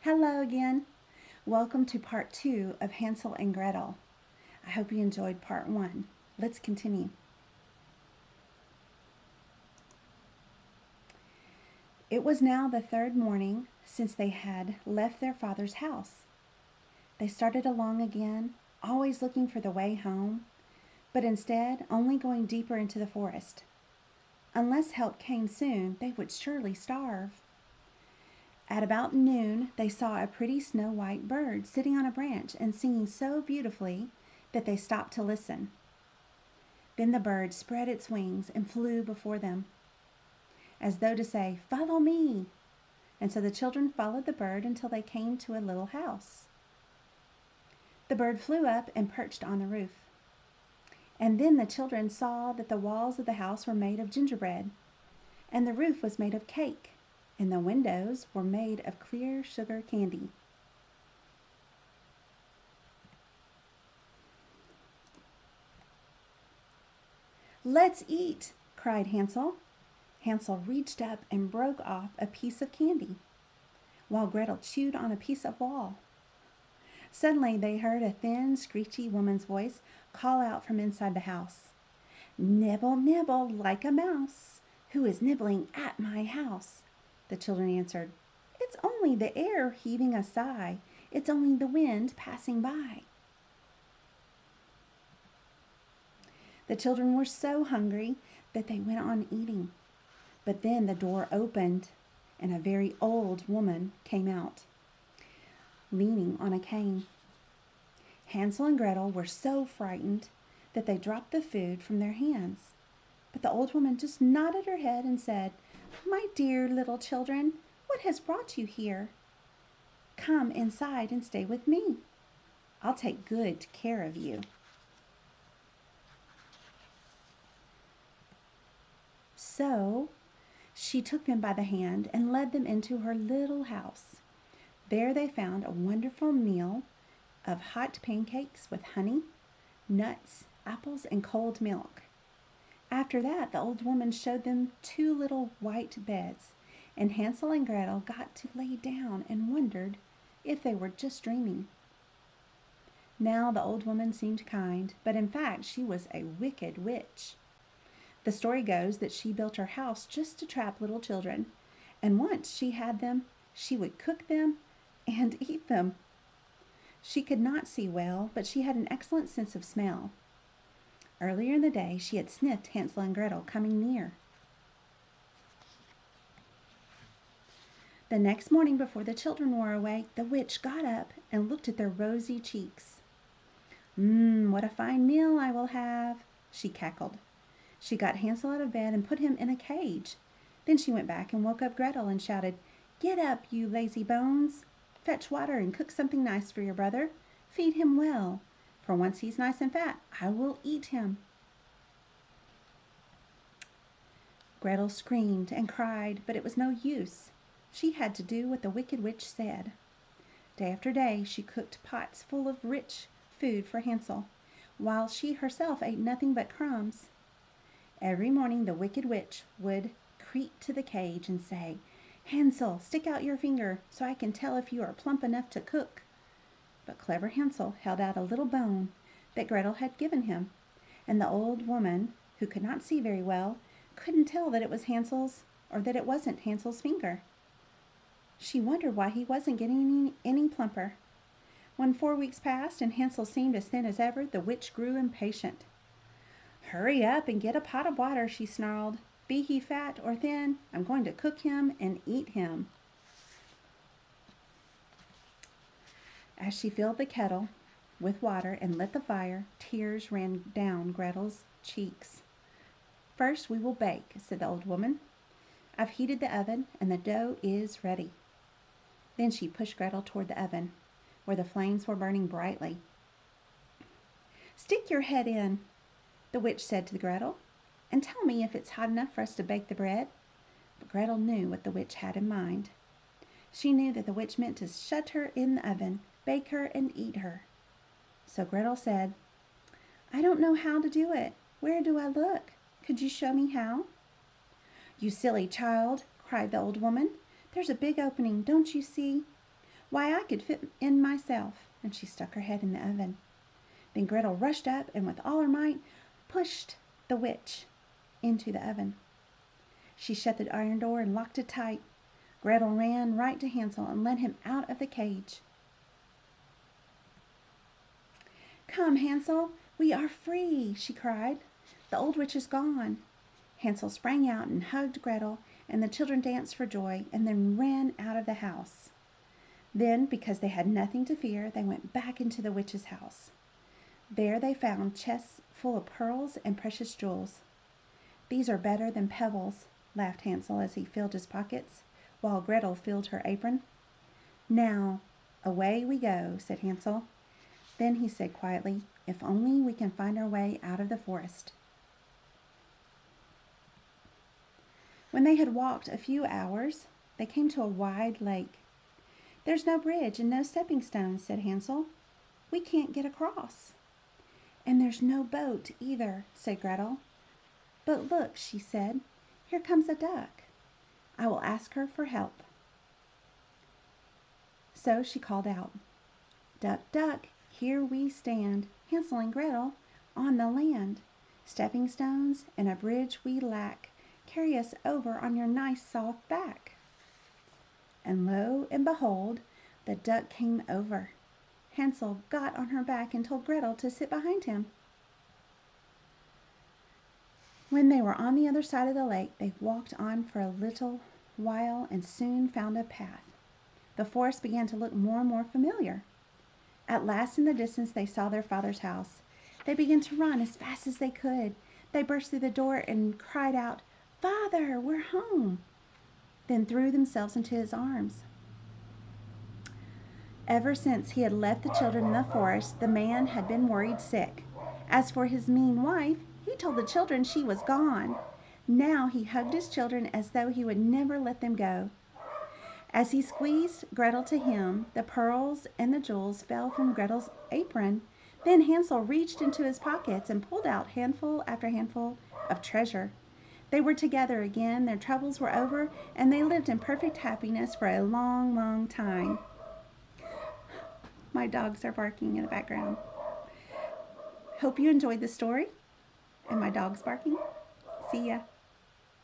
Hello again. Welcome to part 2 of Hansel and Gretel. I hope you enjoyed part 1. Let's continue. It was now the third morning since they had left their father's house. They started along again, always looking for the way home, but instead only going deeper into the forest. Unless help came soon, they would surely starve. At about noon they saw a pretty snow-white bird sitting on a branch and singing so beautifully that they stopped to listen. Then the bird spread its wings and flew before them, as though to say, "Follow me!" And so the children followed the bird until they came to a little house. The bird flew up and perched on the roof. And then the children saw that the walls of the house were made of gingerbread, and the roof was made of cake, and the windows were made of clear sugar candy. "Let's eat!" cried Hansel. Hansel reached up and broke off a piece of candy, while Gretel chewed on a piece of wall. Suddenly they heard a thin, screechy woman's voice call out from inside the house, "Nibble, nibble like a mouse. Who is nibbling at my house?" The children answered, "It's only the air heaving a sigh. It's only the wind passing by." The children were so hungry that they went on eating. But then the door opened, and a very old woman came out, leaning on a cane. Hansel and Gretel were so frightened that they dropped the food from their hands. But the old woman just nodded her head and said, "My dear little children, what has brought you here? Come inside and stay with me. I'll take good care of you." So she took them by the hand and led them into her little house. There they found a wonderful meal of hot pancakes with honey, nuts, apples, and cold milk. After that, the old woman showed them 2 little white beds, and Hansel and Gretel got to lay down and wondered if they were just dreaming. Now the old woman seemed kind, but in fact she was a wicked witch. The story goes that she built her house just to trap little children, and once she had them, she would cook them and eat them. She could not see well, but she had an excellent sense of smell. Earlier in the day she had sniffed Hansel and Gretel coming near. The next morning before the children were awake, the witch got up and looked at their rosy cheeks. What a fine meal I will have," she cackled. She got Hansel out of bed and put him in a cage. Then she went back and woke up Gretel and shouted, "Get up, you lazy bones! Fetch water and cook something nice for your brother. Feed him well, for once he's nice and fat, I will eat him." Gretel screamed and cried, but it was no use. She had to do what the wicked witch said. Day after day she cooked pots full of rich food for Hansel, while she herself ate nothing but crumbs. Every morning the wicked witch would creep to the cage and say, "Hansel, stick out your finger so I can tell if you are plump enough to cook." But clever Hansel held out a little bone that Gretel had given him, and the old woman, who could not see very well, couldn't tell that it was Hansel's or that it wasn't Hansel's finger. She wondered why he wasn't getting any plumper. When 4 weeks passed and Hansel seemed as thin as ever, the witch grew impatient. "Hurry up and get a pot of water," she snarled. "Be he fat or thin, I'm going to cook him and eat him." As she filled the kettle with water and lit the fire, tears ran down Gretel's cheeks. "First we will bake," said the old woman. "I've heated the oven and the dough is ready." Then she pushed Gretel toward the oven, where the flames were burning brightly. "Stick your head in," the witch said to Gretel, "and tell me if it's hot enough for us to bake the bread." But Gretel knew what the witch had in mind. She knew that the witch meant to shut her in the oven, bake her, and eat her. So Gretel said, "I don't know how to do it. Where do I look? Could you show me how?" "You silly child," cried the old woman. "There's a big opening, don't you see? Why, I could fit in myself," and she stuck her head in the oven. Then Gretel rushed up and with all her might pushed the witch into the oven. She shut the iron door and locked it tight. Gretel ran right to Hansel and let him out of the cage. "Come, Hansel, we are free!" she cried. "The old witch is gone." Hansel sprang out and hugged Gretel, and the children danced for joy and then ran out of the house. Then, because they had nothing to fear, they went back into the witch's house. There they found chests full of pearls and precious jewels. "These are better than pebbles," laughed Hansel as he filled his pockets, while Gretel filled her apron. "Now, away we go," said Hansel. Then he said quietly, "If only we can find our way out of the forest." When they had walked a few hours, they came to a wide lake. "There's no bridge and no stepping stones," said Hansel. "We can't get across." "And there's no boat either," said Gretel. "But look," she said, "here comes a duck. I will ask her for help." So she called out, "Duck, duck, here we stand, Hansel and Gretel, on the land. Stepping stones and a bridge we lack. Carry us over on your nice soft back." And lo and behold, the duck came over. Hansel got on her back and told Gretel to sit behind him. When they were on the other side of the lake, they walked on for a little while and soon found a path. The forest began to look more and more familiar. At last in the distance they saw their father's house. They began to run as fast as they could. They burst through the door and cried out, "Father, we're home!" then threw themselves into his arms. Ever since he had left the children in the forest, the man had been worried sick. As for his mean wife, he told the children she was gone. Now he hugged his children as though he would never let them go. As he squeezed Gretel to him, the pearls and the jewels fell from Gretel's apron. Then Hansel reached into his pockets and pulled out handful after handful of treasure. They were together again, their troubles were over, and they lived in perfect happiness for a long, long time. My dogs are barking in the background. Hope you enjoyed the story and my dog's barking. See ya.